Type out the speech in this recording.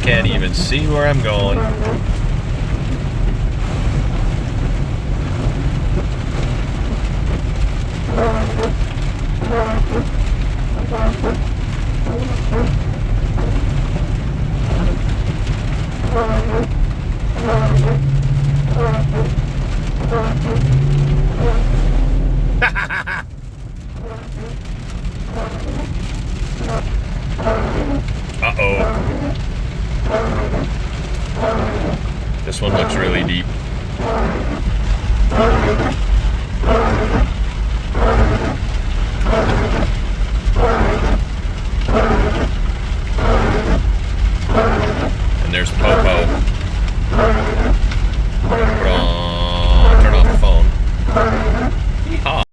can't even see where I'm going. Uh-oh. This one looks really deep. And there's Popo.